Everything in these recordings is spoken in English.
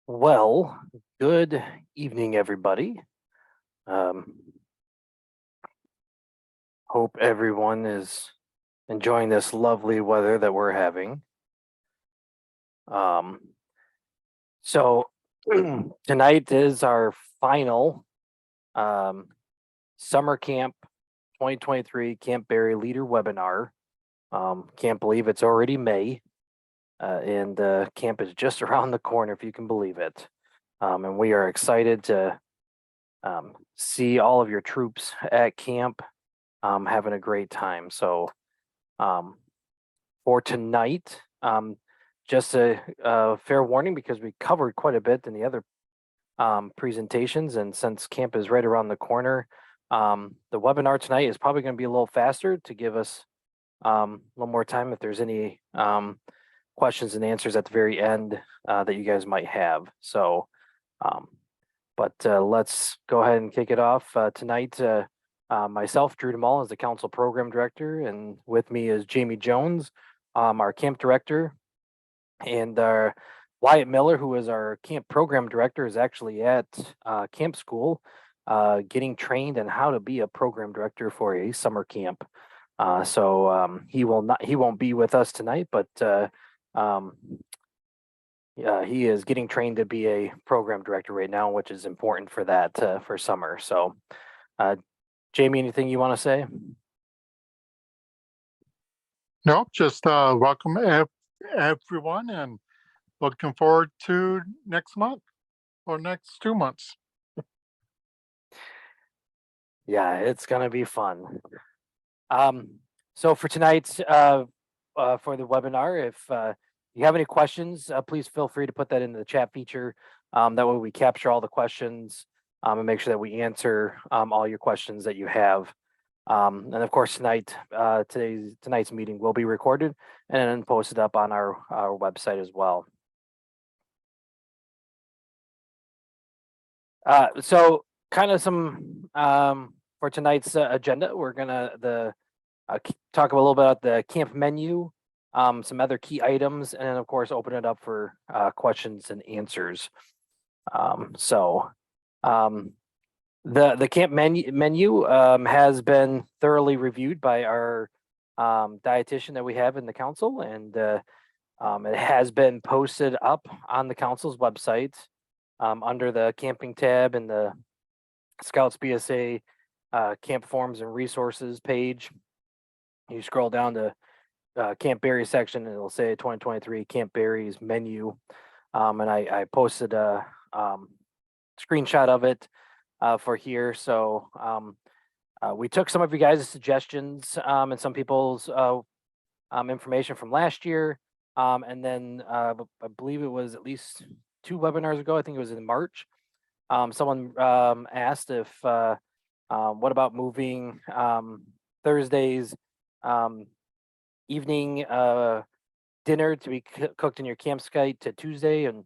Well, good evening, everybody. Um, Hope everyone is enjoying this lovely weather that we're having. Um, so tonight is our final um, summer camp 2023 Camp Berry Leader webinar. Can't believe it's already May, and camp is just around the corner, if you can believe it. And we are excited to see all of your troops at camp having a great time. So um, for tonight, just a fair warning because we covered quite a bit in the other presentations, and since camp is right around the corner, the webinar tonight is probably going to be a little faster to give us a little more time if there's any questions and answers at the very end that you guys might have. So, um, but let's go ahead and kick it off tonight. Myself, Drew DeMall, is the council program director, and with me is Jamie Jones, our camp director, and Wyatt Miller, who is our camp program director, is actually at camp school, getting trained in how to be a program director for a summer camp. So he won't be with us tonight, but um, he is getting trained to be a program director right now, which is important for that for summer. So, Jamie, anything you want to say? Nope, just welcome everyone and looking forward to next month or next 2 months. Yeah, it's gonna be fun. So for tonight's for the webinar, if you have any questions, please feel free to put that in the chat feature. That way we capture all the questions and make sure that we answer all your questions that you have. And of course, tonight's meeting will be recorded and then posted up on our website as well. So kind of some for tonight's agenda, we're gonna talk a little bit about the camp menu, some other key items, and then of course open it up for questions and answers. So the camp menu has been thoroughly reviewed by our dietitian that we have in the council, and it has been posted up on the council's website under the camping tab in the Scouts BSA camp forms and resources page. You scroll down to Camp Berry section and it'll say 2023 Camp Berry's menu. And I posted a screenshot of it for here. So we took some of you guys' suggestions and some people's information from last year. And then I believe it was at least 2 webinars ago. I think it was in March. Someone asked if what about moving Thursday's evening dinner to be cooked in your campsite to Tuesday, and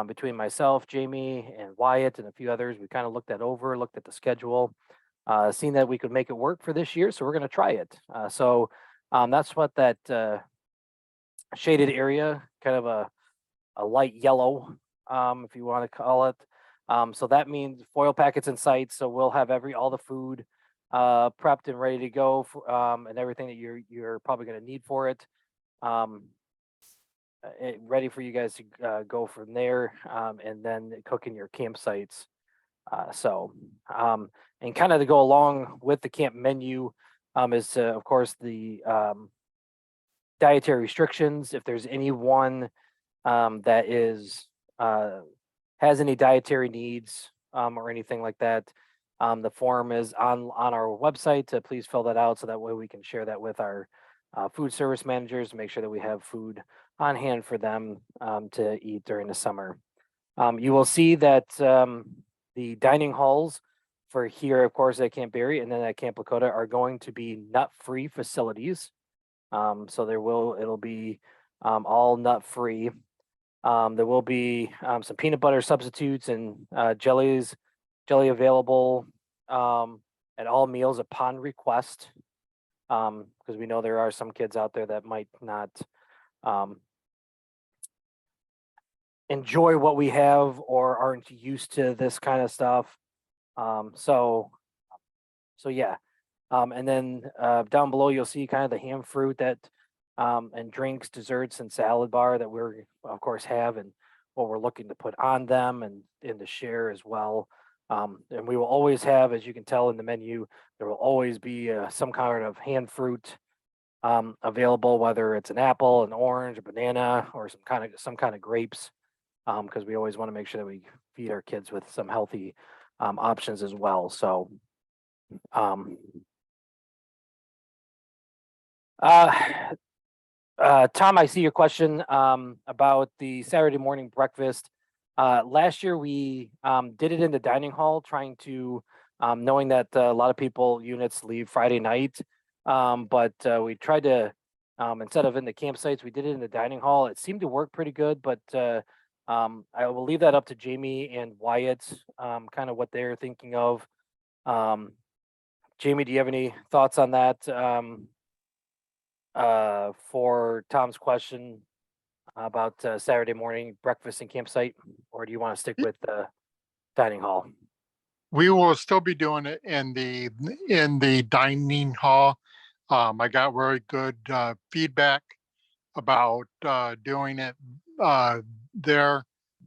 between myself, Jamie, and Wyatt, and a few others, we kind of looked at the schedule, seen that we could make it work for this year, so we're going to try it. So that's what that shaded area, kind of a light yellow, if you want to call it. So that means foil packets in sight. So we'll have all the food prepped and ready to go for, and everything that you're probably going to need for it. Ready for you guys to go from there, and then cook in your campsites. And kind of to go along with the camp menu is of course the dietary restrictions. If there's anyone that is has any dietary needs or anything like that, the form is on our website. Please fill that out so that way we can share that with our food service managers to make sure that we have food on hand for them to eat during the summer. You will see that the dining halls for here, of course, at Camp Berry and then at Camp Lakota are going to be nut-free facilities. So it'll be all nut-free. There will be some peanut butter substitutes and jelly available at all meals upon request. Because we know there are some kids out there that might not enjoy what we have or aren't used to this kind of stuff. So yeah. And then down below, you'll see kind of the ham fruit that and drinks, desserts, and salad bar that we're of course have, and what we're looking to put on them and to share as well. And we will always have, as you can tell in the menu, there will always be some kind of hand fruit available, whether it's an apple, an orange, a banana, or some kind of grapes, because we always want to make sure that we feed our kids with some healthy options as well. So um, uh, Tom, I see your question about the Saturday morning breakfast. Last year we did it in the dining hall, trying to knowing that a lot of people units leave Friday night, but we tried to instead of in the campsites, we did it in the dining hall. It seemed to work pretty good, but I will leave that up to Jamie and Wyatt, kind of what they're thinking of. Jamie, do you have any thoughts on that? For Tom's question about Saturday morning breakfast and campsite, or do you want to stick with the dining hall? We will still be doing it in the dining hall. I got very good feedback about doing it there.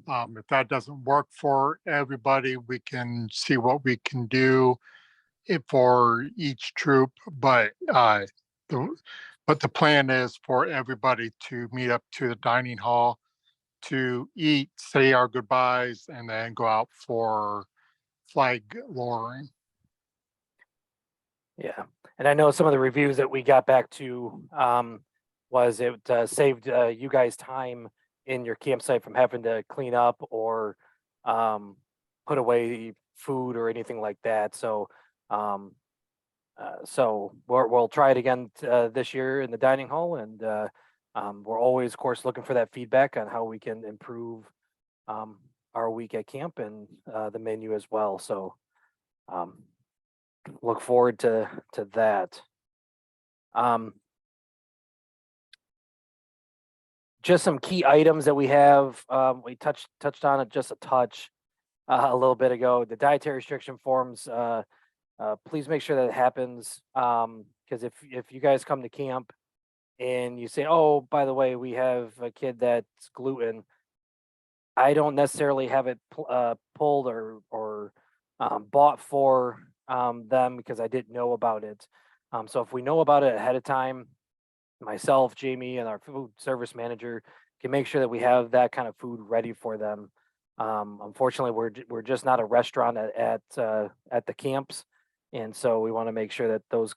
If that doesn't work for everybody, we can see what we can do for each troop. The but the plan is for everybody to meet up to the dining hall to eat, say our goodbyes, and then go out for flag lowering. Yeah, and I know some of the reviews that we got back to was it saved you guys time in your campsite from having to clean up or put away food or anything like that. So um, we'll try it again this year in the dining hall, and we're always, of course, looking for that feedback on how we can improve um, our week at camp and the menu as well. So um, look forward to that. Um, just some key items that we have. We touched on it just a touch a little bit ago. The dietary restriction forms. Please make sure that it happens, because if you guys come to camp and you say, "Oh, by the way, we have a kid that's gluten," I don't necessarily have it pulled or bought for them because I didn't know about it. So if we know about it ahead of time, myself, Jamie, and our food service manager can make sure that we have that kind of food ready for them. Unfortunately, we're just not a restaurant at the camps, and so we want to make sure that those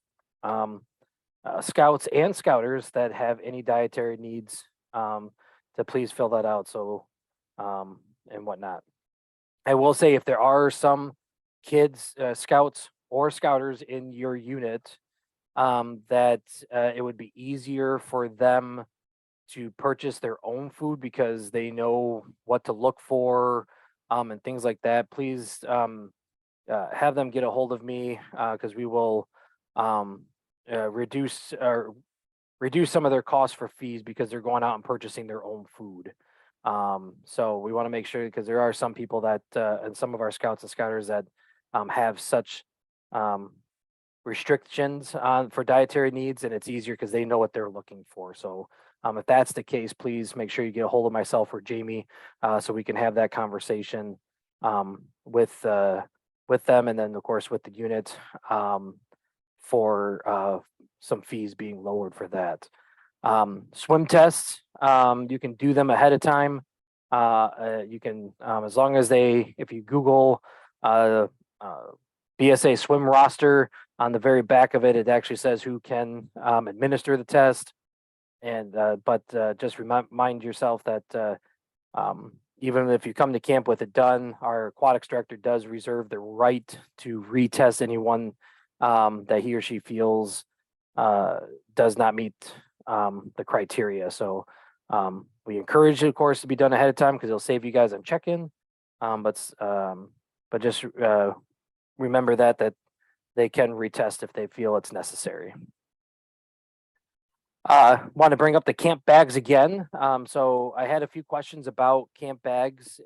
scouts and scouters that have any dietary needs to please fill that out. So and whatnot. I will say if there are some kids, scouts or scouters in your unit, that it would be easier for them to purchase their own food because they know what to look for, and things like that. Please have them get a hold of me because we will um, reduce some of their costs for fees because they're going out and purchasing their own food. So we want to make sure because there are some people that and some of our scouts and scouters that have such um, restrictions on for dietary needs, and it's easier because they know what they're looking for. So if that's the case, please make sure you get a hold of myself or Jamie so we can have that conversation with them, and then of course with the unit for some fees being lowered for that. Swim tests, you can do them ahead of time. You can, as long as if you Google BSA swim roster, on the very back of it, it actually says who can administer the test. And just remind yourself that even if you come to camp with it done, our aquatics director does reserve the right to retest anyone that he or she feels does not meet the criteria. So we encourage it, of course, to be done ahead of time because it'll save you guys on check-in. But just remember that they can retest if they feel it's necessary. Want to bring up the camp bags again. So I had a few questions about camp bags,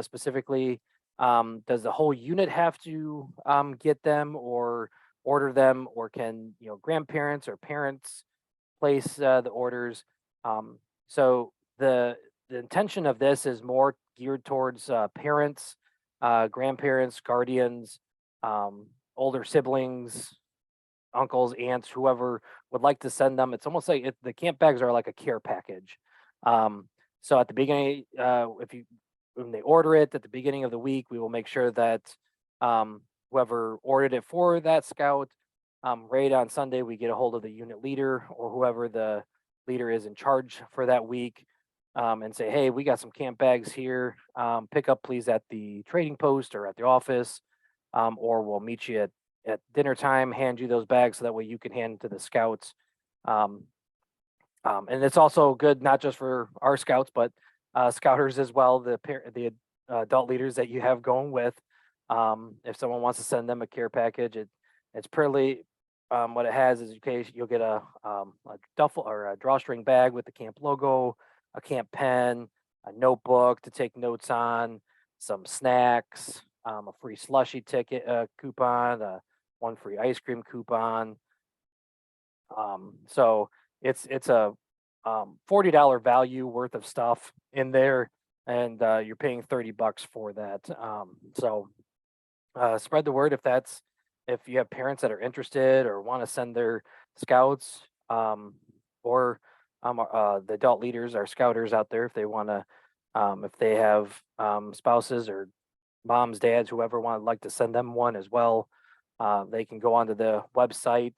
specifically. Does the whole unit have to get them or order them, or can grandparents or parents place the orders? So the intention of this is more geared towards parents, grandparents, guardians, um, older siblings, uncles, aunts, whoever would like to send them. It's almost like the camp bags are like a care package. Um, so at the beginning, if you when they order it at the beginning of the week, we will make sure that whoever ordered it for that scout, right on Sunday, we get a hold of the unit leader or whoever the leader is in charge for that week, and say, hey, we got some camp bags here. Pick up please at the trading post or at the office, or we'll meet you at dinner time, hand you those bags so that way you can hand to the scouts. Um, and it's also good not just for our scouts, but scouters as well, the adult leaders that you have going with. If someone wants to send them a care package, it's pretty. What it has is you'll get a duffel or a drawstring bag with the camp logo, a camp pen, a notebook to take notes on, some snacks, a free slushy ticket coupon, one free ice cream coupon. So it's a $40 value worth of stuff in there, and you're paying $30 for that. So spread the word if you have parents that are interested or want to send their scouts, or the adult leaders, our scouters out there, if they want to, if they have spouses or moms, dads, whoever like to send them one as well. They can go onto the website.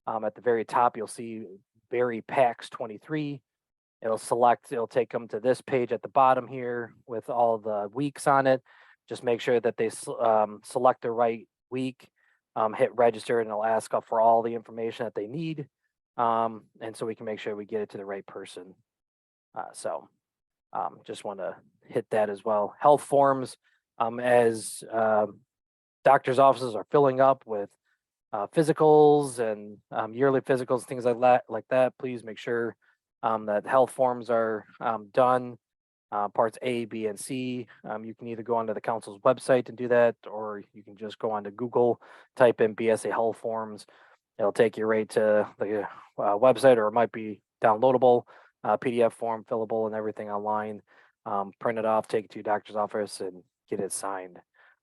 At the very top, you'll see Berry Packs 23. It'll take them to this page at the bottom here with all the weeks on it. Just make sure that they select the right week, hit register, and it'll ask for all the information that they need. And so we can make sure we get it to the right person. Just want to hit that as well. Health forms, as doctors' offices are filling up with physicals and yearly physicals, things like that. Please make sure that health forms are done. Parts A, B, and C. You can either go onto the council's website and do that, or you can just go onto Google, type in BSA health forms. It'll take you right to the website, or it might be downloadable, PDF form, fillable, and everything online. Print it off, take it to your doctor's office, and get it signed.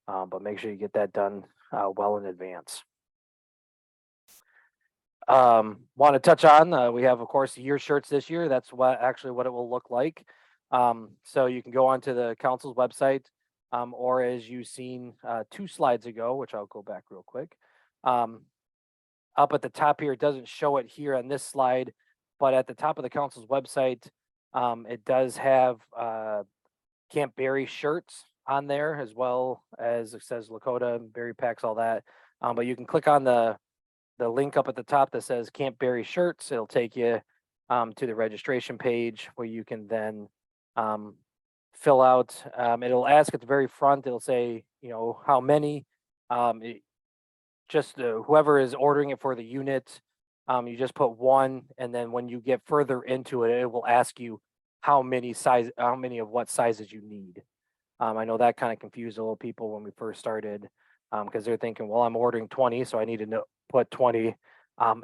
But make sure you get that done well in advance. Want to touch on, we have, of course, year shirts this year. That's what it will look like. So you can go onto the council's website, or as you've seen 2 slides ago, which I'll go back real quick. Up at the top here, it doesn't show it here on this slide, but at the top of the council's website, it does have Camp Berry shirts on there, as well as it says Lakota, Berry Packs, all that. But you can click on the link up at the top that says Camp Berry shirts. It'll take you to the registration page where you can then fill out. It'll ask at the very front, it'll say, how many. Whoever is ordering it for the unit, you just put 1, and then when you get further into it, it will ask you how many of what sizes you need. I know that kind of confused a little people when we first started, because they're thinking, well, I'm ordering 20, so I need to put 20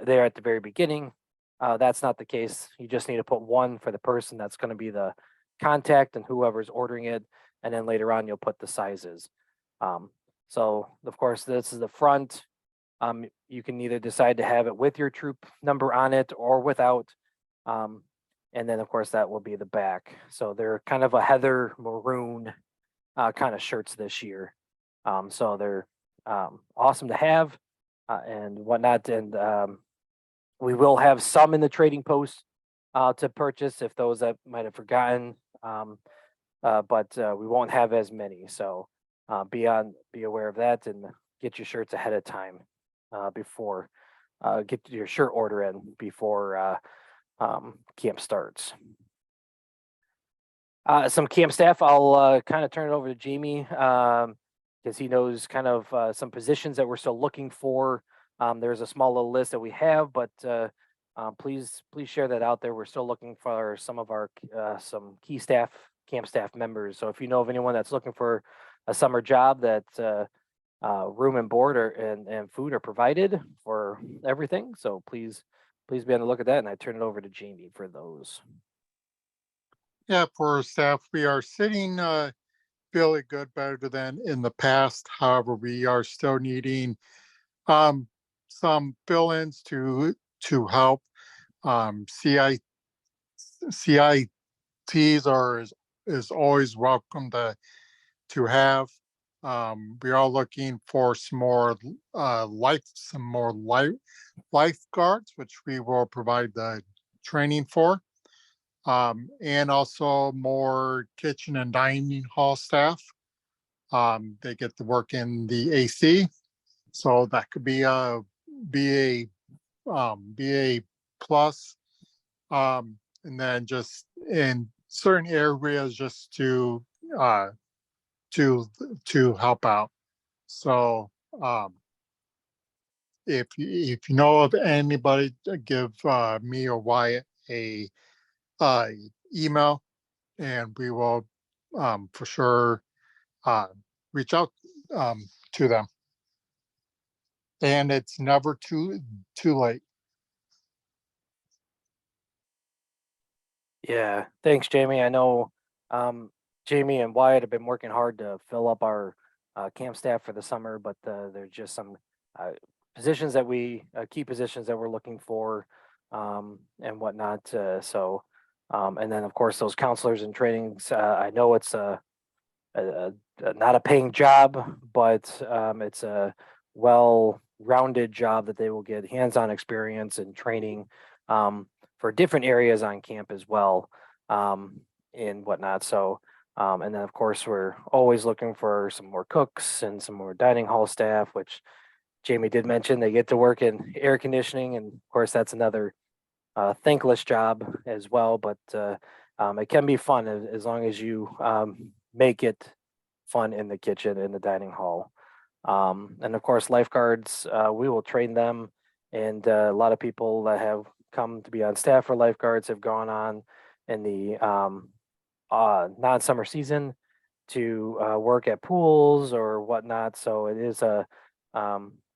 there at the very beginning. That's not the case. You just need to put 1 for the person that's going to be the contact and whoever's ordering it, and then later on you'll put the sizes. So of course, this is the front. You can either decide to have it with your troop number on it or without. And then of course that will be the back. So they're kind of a heather maroon kind of shirts this year. So they're awesome to have and whatnot. And we will have some in the trading post to purchase if those that might have forgotten. But we won't have as many. So be aware of that and get your shirts ahead of time before get your shirt order in before camp starts. Some camp staff, I'll kind of turn it over to Jamie because he knows kind of some positions that we're still looking for. There's a small little list that we have, but please share that out there. We're still looking for some of our some key staff, camp staff members. So if you know of anyone that's looking for a summer job that room and board and food are provided for everything. So please be on the look at that. And I turn it over to Jamie for those. Yeah, for our staff, we are sitting fairly good, better than in the past. However, we are still needing some fill-ins to help. CITs is always welcome to have. We are looking for some more lifeguards, which we will provide the training for. And also more kitchen and dining hall staff. They get to work in the AC, so that could be a plus. And then just in certain areas, just uh, to help out. So if you know of anybody, give me or Wyatt a uh, email, and we will for sure reach out to them. And it's never too late. Yeah, thanks, Jamie. I know Jamie and Wyatt have been working hard to fill up our camp staff for the summer, but there's just some positions that key positions that we're looking for and whatnot. And then of course those counselors and trainings. I know it's not a paying job, but it's a well-rounded job that they will get hands-on experience and training for different areas on camp as well, and whatnot. So, and then of course we're always looking for some more cooks and some more dining hall staff, which Jamie did mention they get to work in air conditioning, and of course that's another thankless job as well. But it can be fun as long as you make it fun in the kitchen, in the dining hall. And of course, lifeguards, we will train them. And a lot of people that have come to be on staff for lifeguards have gone on in the non-summer season to work at pools or whatnot. So it is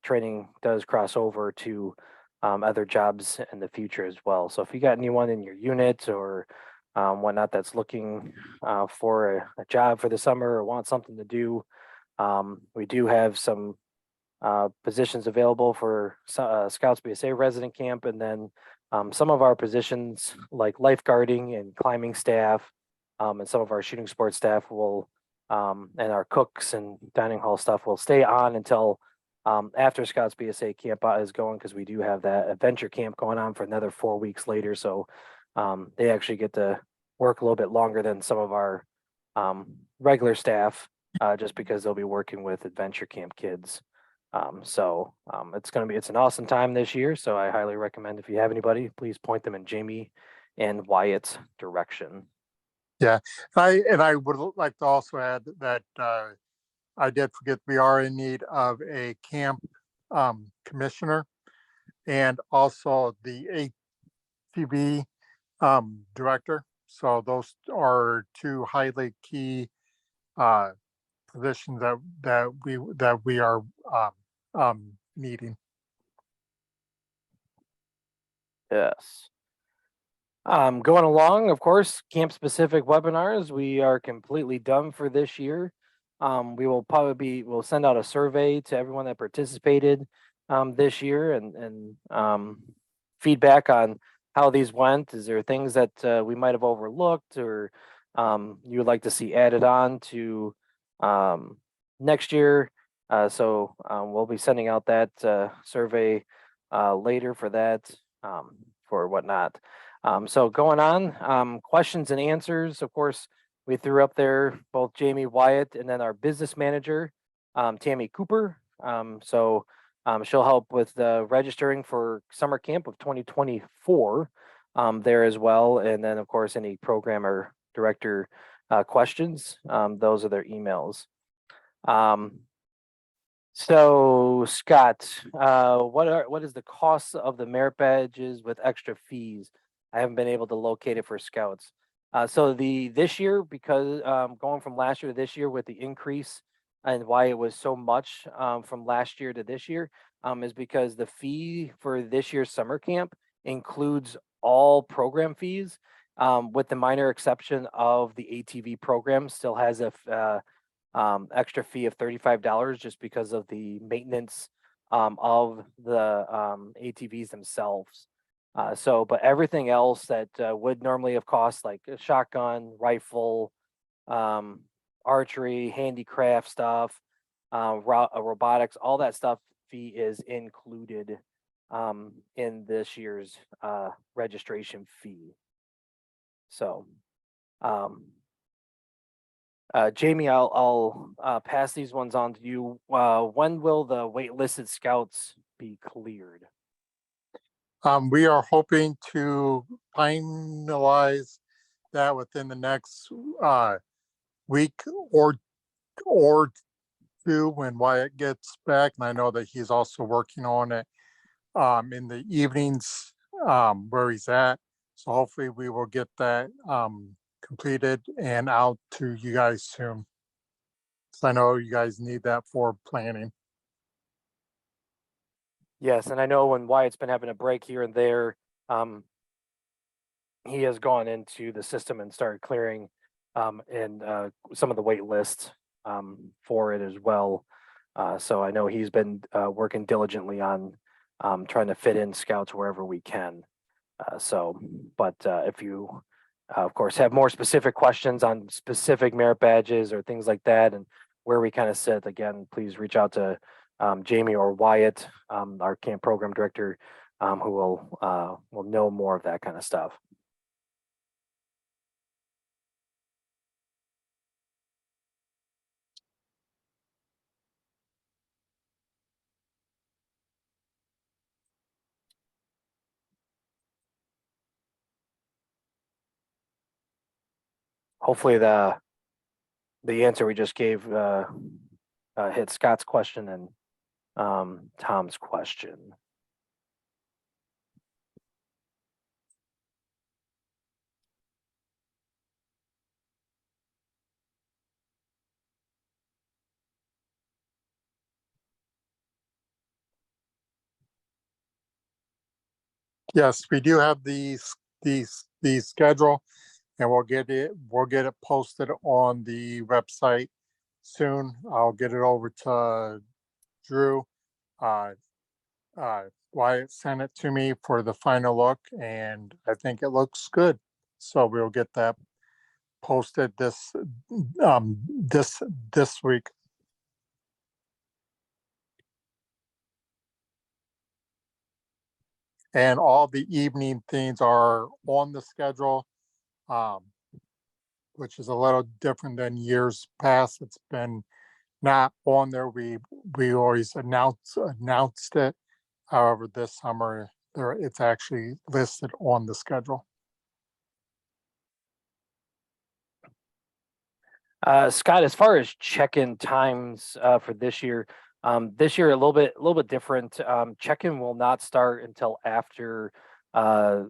training does cross over to other jobs in the future as well. So if you got anyone in your unit or whatnot that's looking for a job for the summer or want something to do, we do have some positions available for Scouts BSA resident camp, and then some of our positions like lifeguarding and climbing staff, and some of our shooting sports staff will, and our cooks and dining hall stuff will stay on until after Scouts BSA camp is going, because we do have that adventure camp going on for another 4 weeks later. So they actually get to work a little bit longer than some of our regular staff, just because they'll be working with adventure camp kids. It's an awesome time this year. So I highly recommend, if you have anybody, please point them in Jamie and Wyatt's direction. Yeah, I would like to also add that I did forget we are in need of a camp commissioner, and also the ATV director. So those are two highly key positions that we are needing. Yes. Going along, of course, camp specific webinars, we are completely done for this year. We'll send out a survey to everyone that participated this year and feedback on how these went. Is there things that we might have overlooked or you would like to see added on to next year? So we'll be sending out that survey later for that, for whatnot. So going on, questions and answers. Of course, we threw up there both Jamie Wyatt and then our business manager, Tammy Cooper. She'll help with the registering for summer camp of 2024 there as well. And then, of course, any program or director questions, those are their emails. So Scott, what is the cost of the merit badges with extra fees? I haven't been able to locate it for scouts. So this year, because going from last year to this year with the increase and why it was so much from last year to this year is because the fee for this year's summer camp includes all program fees, with the minor exception of the ATV program still has extra fee of $35 just because of the maintenance of the ATVs themselves. But everything else that would normally have cost, like a shotgun, rifle, um, archery, handicraft stuff, robotics, all that stuff fee is included in this year's registration fee. So, um, Jamie, I'll pass these ones on to you. When will the waitlisted scouts be cleared? We are hoping to finalize that within the next week or or two when Wyatt gets back, and I know that he's also working on it in the evenings where he's at. So hopefully we will get that completed and out to you guys soon. So I know you guys need that for planning. Yes, and I know when Wyatt's been having a break here and there, he has gone into the system and started clearing and some of the wait lists for it as well. So I know he's been working diligently on trying to fit in scouts wherever we can. But if you, of course, have more specific questions on specific merit badges or things like that, and where we kind of sit, again, please reach out to Jamie or Wyatt, our camp program director, who will know more of that kind of stuff. Hopefully the answer we just gave hit Scott's question and Tom's question. Yes, we do have the schedule, and we'll get it posted on the website soon. I'll get it over to Drew. Uh, Wyatt sent it to me for the final look, and I think it looks good. So we'll get that posted this week. And all the evening things are on the schedule, um, which is a little different than years past. It's been not on there. We always announced it. However, this summer it's actually listed on the schedule. Scott, as far as check-in times for this year a little bit different. Check-in will not start until after 12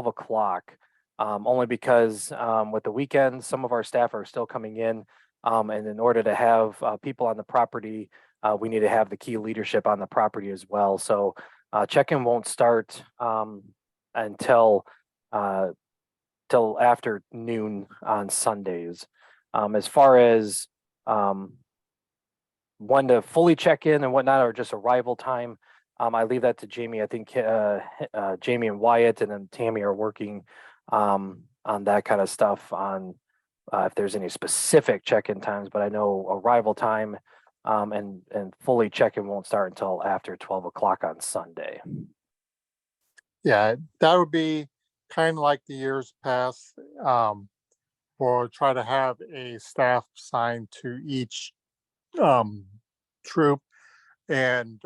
o'clock, only because with the weekends, some of our staff are still coming in, and in order to have people on the property, we need to have the key leadership on the property as well. So check-in won't start until till after noon on Sundays. As far as when to fully check in and whatnot, or just arrival time, I leave that to Jamie. I think Jamie and Wyatt and then Tammy are working on that kind of stuff on if there's any specific check-in times, but I know arrival time and fully check-in won't start until after 12 o'clock on Sunday. Yeah, that would be kind of like the years past. We'll try to have a staff assigned to each troop, and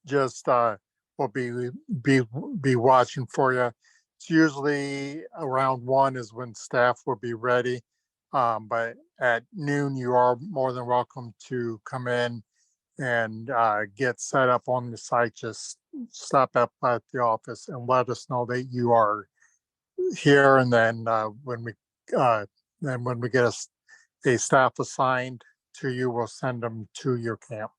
just will be watching for you. It's usually around 1 is when staff will be ready, but at noon you are more than welcome to come in and get set up on the site, just stop up at the office and let us know that you are here. And then when we get a staff assigned to you, we'll send them to your camp.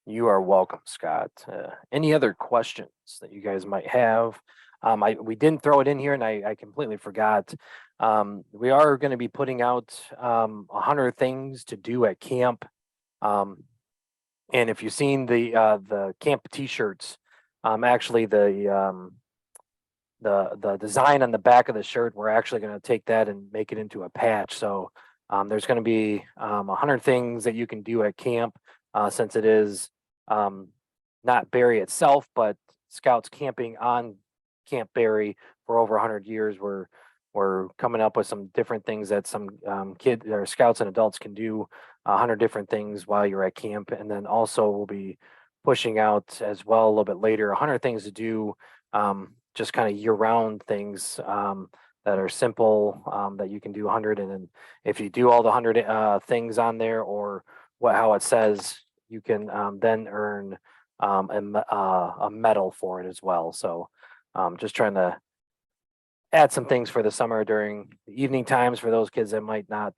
You are welcome, Scott. Any other questions that you guys might have? We didn't throw it in here and I completely forgot. We are going to be putting out 100 things to do at camp. And if you've seen the camp t-shirts, actually the design on the back of the shirt, we're actually going to take that and make it into a patch. So there's going to be 100 things that you can do at camp, since it is not Berry itself, but scouts camping on Camp Berry for over 100 years. We're coming up with some different things that some kids or scouts and adults can do, 100 different things while you're at camp. And then also we'll be pushing out as well a little bit later, 100 things to do, just kind of year-round things that are simple, that you can do 100. And then if you do all the 100 things on there, or how it says, you can then earn a medal for it as well. So just trying to add some things for the summer during the evening times for those kids that might not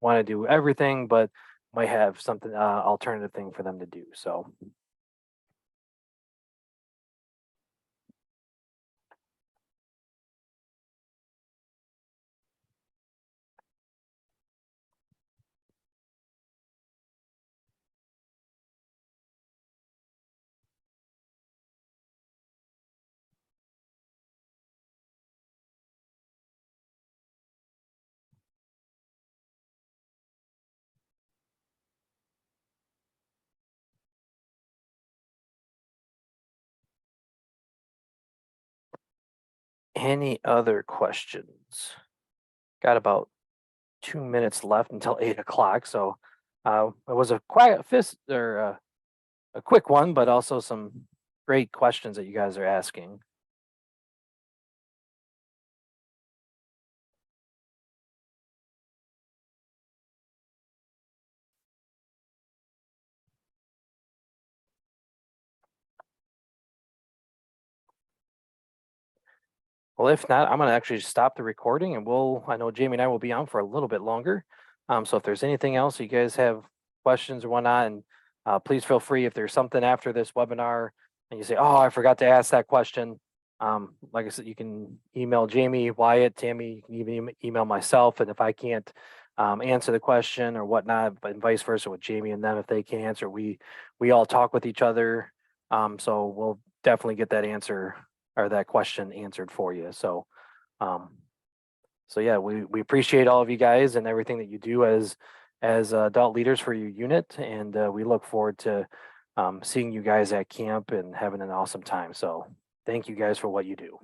want to do everything, but might have something alternative thing for them to do. So any other questions? Got about 2 minutes left until 8 o'clock. So it was a quiet fist or a quick one, but also some great questions that you guys are asking. Well, if not, I'm gonna actually stop the recording and I know Jamie and I will be on for a little bit longer. So if there's anything else, you guys have questions or whatnot, and please feel free if there's something after this webinar and you say, oh, I forgot to ask that question. Like I said, you can email Jamie, Wyatt, Tammy, you can even email myself. And if I can't answer the question or whatnot, but vice versa with Jamie and them, if they can't answer, we all talk with each other. So we'll definitely get that answer or that question answered for you. So, so yeah, we appreciate all of you guys and everything that you do as adult leaders for your unit, and we look forward to seeing you guys at camp and having an awesome time. So, thank you guys for what you do.